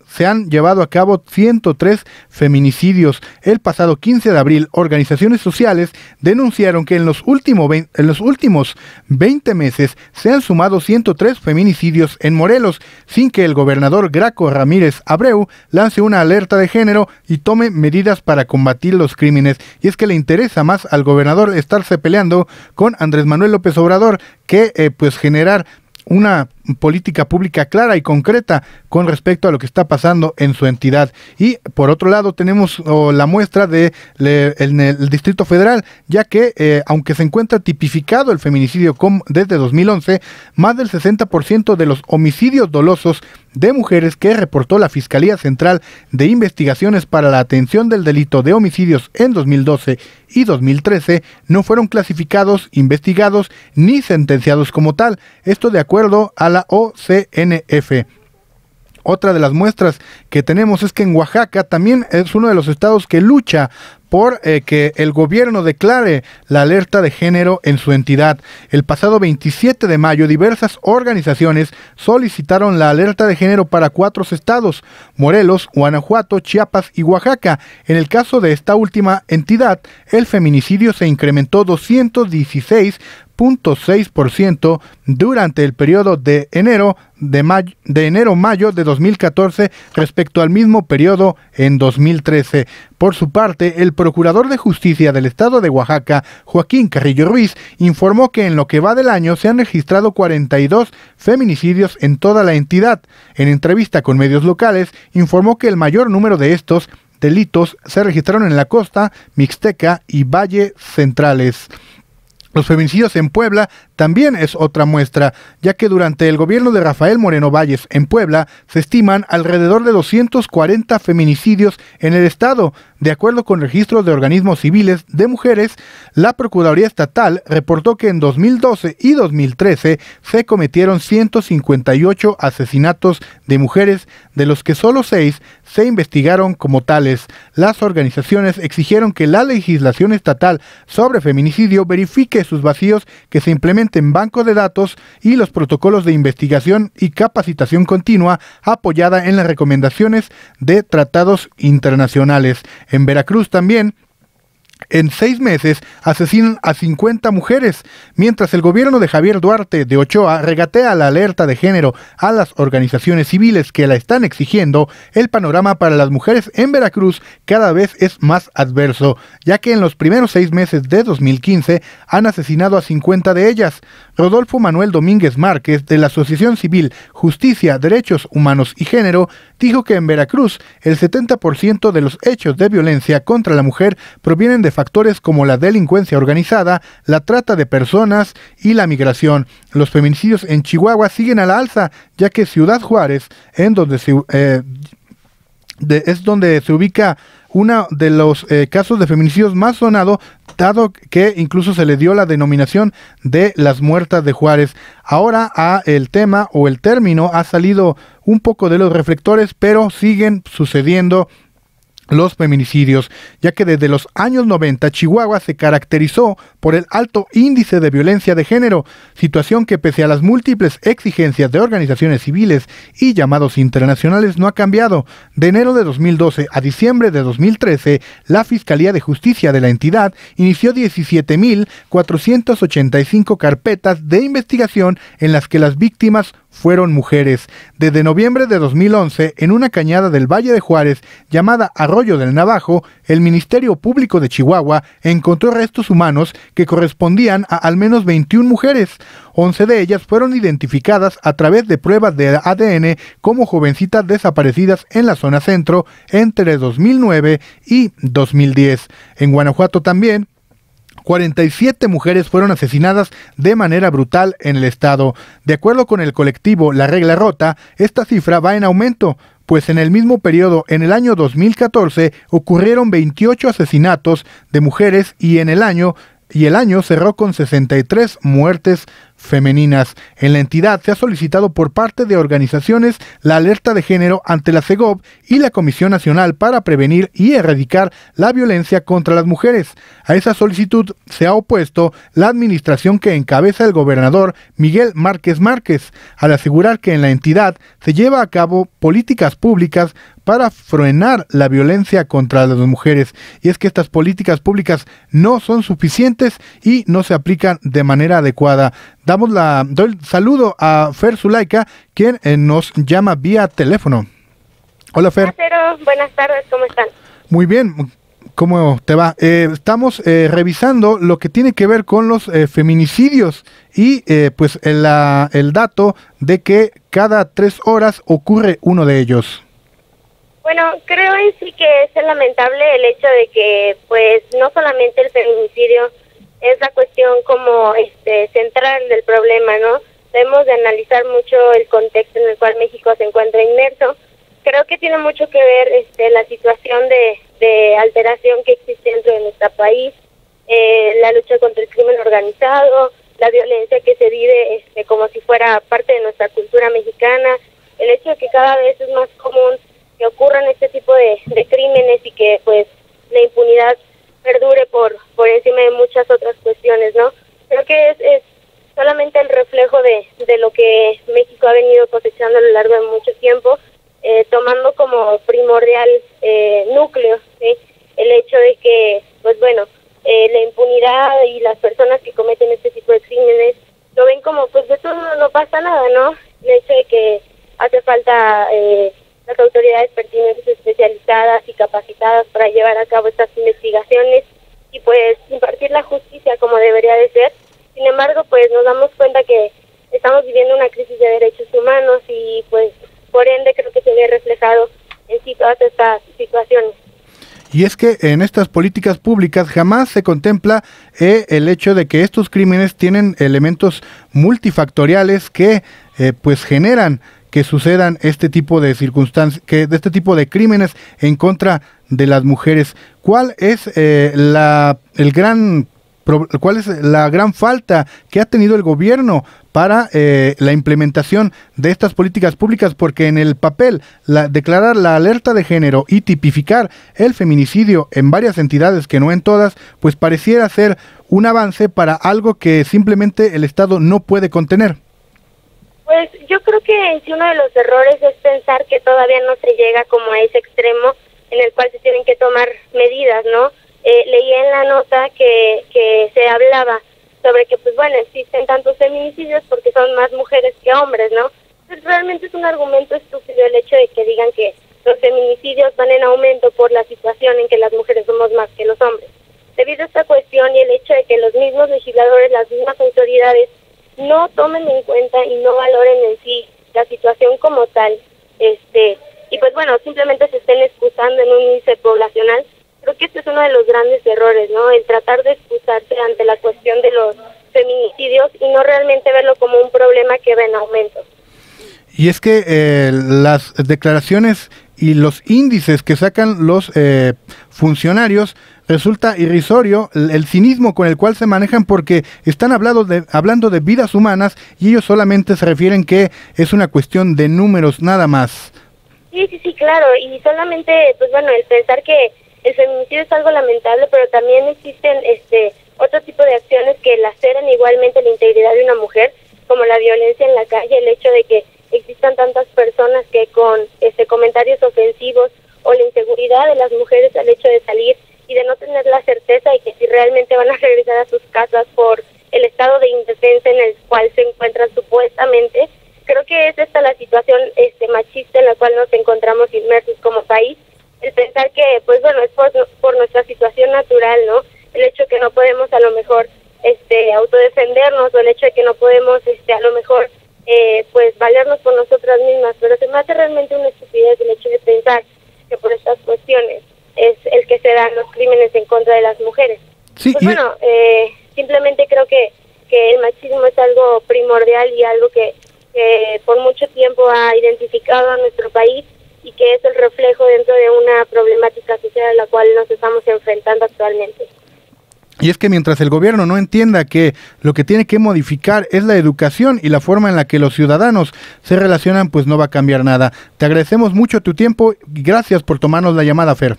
se han llevado a cabo 103 feminicidios. El pasado 15 de abril, organizaciones sociales denunciaron que en los últimos 20 meses se han sumado 103 feminicidios en Morelos, sin que el gobernador Graco Ramírez Abreu lance una alerta de género y tome medidas para combatir los crímenes. Y es que le interesa más al gobernador estarse peleando con Andrés Manuel López Obrador que pues generar una política pública clara y concreta con respecto a lo que está pasando en su entidad. Y por otro lado tenemos la muestra en el Distrito Federal, ya que aunque se encuentra tipificado el feminicidio desde 2011, más del 60% de los homicidios dolosos de mujeres que reportó la Fiscalía Central de Investigaciones para la Atención del Delito de Homicidios en 2012 y 2013 no fueron clasificados, investigados ni sentenciados como tal. Esto de acuerdo a la OCNF. Otra de las muestras que tenemos es que en Oaxaca también es uno de los estados que lucha por que el gobierno declare la alerta de género en su entidad. El pasado 27 de mayo, diversas organizaciones solicitaron la alerta de género para 4 estados: Morelos, Guanajuato, Chiapas y Oaxaca. En el caso de esta última entidad, el feminicidio se incrementó 216.6% durante el periodo de enero-mayo de 2014 respecto al mismo periodo en 2013. Por su parte, el Procurador de Justicia del Estado de Oaxaca, Joaquín Carrillo Ruiz, informó que en lo que va del año se han registrado 42 feminicidios en toda la entidad. En entrevista con medios locales, informó que el mayor número de estos delitos se registraron en la costa, Mixteca y Valle Centrales. Los feminicidios en Puebla también es otra muestra, ya que durante el gobierno de Rafael Moreno Valles en Puebla se estiman alrededor de 240 feminicidios en el estado. De acuerdo con registros de organismos civiles de mujeres, la Procuraduría Estatal reportó que en 2012 y 2013 se cometieron 158 asesinatos de mujeres, de los que solo 6 se investigaron como tales. Las organizaciones exigieron que la legislación estatal sobre feminicidio verifique sus vacíos, que se implementen bancos de datos y los protocolos de investigación y capacitación continua apoyada en las recomendaciones de tratados internacionales. En Veracruz también, en 6 meses asesinan a 50 mujeres, mientras el gobierno de Javier Duarte de Ochoa regatea la alerta de género a las organizaciones civiles que la están exigiendo. El panorama para las mujeres en Veracruz cada vez es más adverso, ya que en los primeros 6 meses de 2015 han asesinado a 50 de ellas. Rodolfo Manuel Domínguez Márquez, de la Asociación Civil Justicia, Derechos Humanos y Género, dijo que en Veracruz el 70% de los hechos de violencia contra la mujer provienen de factores como la delincuencia organizada, la trata de personas y la migración. Los feminicidios en Chihuahua siguen a la alza, ya que Ciudad Juárez, es donde se ubica uno de los casos de feminicidios más sonado, dado que incluso se le dio la denominación de las muertas de Juárez. Ahora el tema o el término ha salido un poco de los reflectores, pero siguen sucediendo los feminicidios, ya que desde los años 90 Chihuahua se caracterizó por el alto índice de violencia de género, situación que pese a las múltiples exigencias de organizaciones civiles y llamados internacionales no ha cambiado. De enero de 2012 a diciembre de 2013, la Fiscalía de Justicia de la entidad inició 17.485 carpetas de investigación en las que las víctimas fueron mujeres. Desde noviembre de 2011, en una cañada del Valle de Juárez llamada Arroyo del Navajo, el Ministerio Público de Chihuahua encontró restos humanos que correspondían a al menos 21 mujeres. 11 de ellas fueron identificadas a través de pruebas de ADN como jovencitas desaparecidas en la zona centro entre 2009 y 2010. En Guanajuato también 47 mujeres fueron asesinadas de manera brutal en el estado. De acuerdo con el colectivo La Regla Rota, esta cifra va en aumento, pues en el mismo periodo, en el año 2014, ocurrieron 28 asesinatos de mujeres y el año cerró con 63 muertes femeninas. En la entidad se ha solicitado por parte de organizaciones la alerta de género ante la CEGOV y la Comisión Nacional para Prevenir y Erradicar la Violencia contra las Mujeres. A esa solicitud se ha opuesto la administración que encabeza el gobernador Miguel Márquez Márquez, al asegurar que en la entidad se lleva a cabo políticas públicas para frenar la violencia contra las mujeres. Y es que estas políticas públicas no son suficientes y no se aplican de manera adecuada. Doy el saludo a Fer Zulaika, quien nos llama vía teléfono. Hola, Fer. Buenas tardes, ¿cómo están? Muy bien. ¿Cómo te va? Estamos revisando lo que tiene que ver con los feminicidios y pues el dato de que cada 3 horas ocurre uno de ellos. Bueno, creo en sí que es lamentable el hecho de que pues no solamente el feminicidio es la cuestión como central del problema, ¿no? Debemos de analizar mucho el contexto en el cual México se encuentra inmerso. Creo que tiene mucho que ver la situación de alteración que existe dentro de nuestro país, la lucha contra el crimen organizado, la violencia que se vive como si fuera parte de nuestra cultura mexicana, el hecho de que cada vez es más común que ocurran este tipo de crímenes y que pues la impunidad perdure por encima de muchas otras cuestiones, ¿no? Creo que es solamente el reflejo de lo que México ha venido cosechando a lo largo de mucho tiempo, tomando como primordial núcleo, ¿sí? El hecho de que, pues bueno, la impunidad y las personas que cometen este tipo de crímenes lo ven como, pues de todo no pasa nada, ¿no? El hecho de que hace falta las autoridades pertinentes especializadas y capacitadas para llevar a cabo estas investigaciones y pues impartir la justicia como debería de ser. Sin embargo, pues nos damos cuenta que estamos viviendo una crisis de derechos humanos y pues por ende creo que se ve reflejado en sí todas estas situaciones. Y es que en estas políticas públicas jamás se contempla el hecho de que estos crímenes tienen elementos multifactoriales que pues generan que sucedan este tipo de circunstancias, este tipo de crímenes en contra de las mujeres. ¿Cuál es la gran falta que ha tenido el gobierno para la implementación de estas políticas públicas? Porque en el papel, declarar la alerta de género y tipificar el feminicidio en varias entidades, que no en todas, pues pareciera ser un avance para algo que simplemente el Estado no puede contener. Pues yo creo que uno de los errores es pensar que todavía no se llega como a ese extremo en el cual se tienen que tomar medidas, ¿no? Leí en la nota que se hablaba sobre que, pues bueno, existen tantos feminicidios porque son más mujeres que hombres, ¿no? Entonces realmente es un argumento estúpido el hecho de que digan que los feminicidios van en aumento por la situación en que las mujeres somos más que los hombres. Debido a esta cuestión y el hecho de que los mismos legisladores, las mismas autoridades no tomen en cuenta y no valoren en sí la situación como tal, y pues bueno, simplemente se estén excusando en un índice poblacional. Creo que este es uno de los grandes errores, ¿no? El tratar de excusarse ante la cuestión de los feminicidios y no realmente verlo como un problema que va en aumento. Y es que las declaraciones y los índices que sacan los funcionarios resulta irrisorio el cinismo con el cual se manejan, porque están hablando de vidas humanas y ellos solamente se refieren que es una cuestión de números nada más. Sí, claro, y solamente, pues bueno, el pensar que el feminicidio es algo lamentable, pero también existen otro tipo de acciones que laceran igualmente la integridad de una mujer, como la violencia en la calle, el hecho de que existan tantas personas que con comentarios ofensivos o la inseguridad de las mujeres al hecho de salir y de no tener la certeza de que si realmente van a regresar a sus casas por el estado de indefensa en el cual se encuentran supuestamente. Creo que es esta la situación machista en la cual nos encontramos inmersos como país, el pensar que, pues bueno, es por nuestra situación natural, ¿no? El hecho de que no podemos a lo mejor autodefendernos, o el hecho de que no podemos a lo mejor pues valernos por nosotras mismas, pero se me hace realmente una estupidez el hecho de pensar que por estas cuestiones es el que se dan los crímenes en contra de las mujeres. Sí, pues bueno, simplemente creo que el machismo es algo primordial y algo que por mucho tiempo ha identificado a nuestro país y que es el reflejo dentro de una problemática social a la cual nos estamos enfrentando actualmente. Y es que mientras el gobierno no entienda que lo que tiene que modificar es la educación y la forma en la que los ciudadanos se relacionan, pues no va a cambiar nada. Te agradecemos mucho tu tiempo y gracias por tomarnos la llamada, Fer.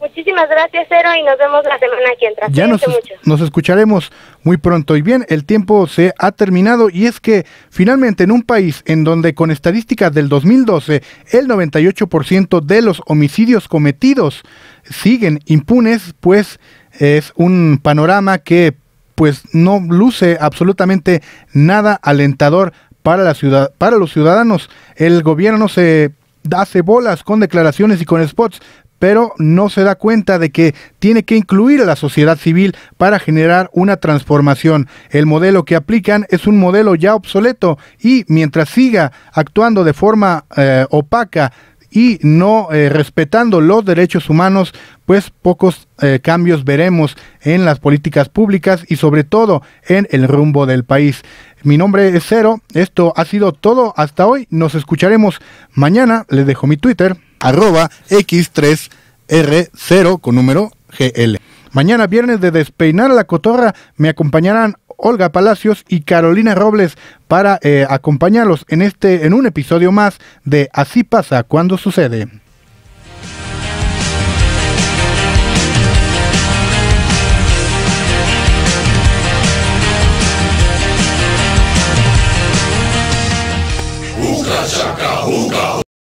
Muchísimas gracias, Cero, y nos vemos la semana que entra. Ya nos escucharemos muy pronto. Y bien, el tiempo se ha terminado, y es que finalmente en un país en donde con estadísticas del 2012 el 98% de los homicidios cometidos siguen impunes, pues es un panorama que pues no luce absolutamente nada alentador para la ciudad, para los ciudadanos. El gobierno se hace bolas con declaraciones y con spots, pero no se da cuenta de que tiene que incluir a la sociedad civil para generar una transformación. El modelo que aplican es un modelo ya obsoleto y mientras siga actuando de forma opaca y no respetando los derechos humanos, pues pocos cambios veremos en las políticas públicas y sobre todo en el rumbo del país. Mi nombre es Cero, esto ha sido todo hasta hoy, nos escucharemos mañana, les dejo mi Twitter, @X3R0 con número GL. Mañana viernes de Despeinar a la Cotorra me acompañarán Olga Palacios y Carolina Robles para acompañarlos en un episodio más de Así pasa cuando sucede.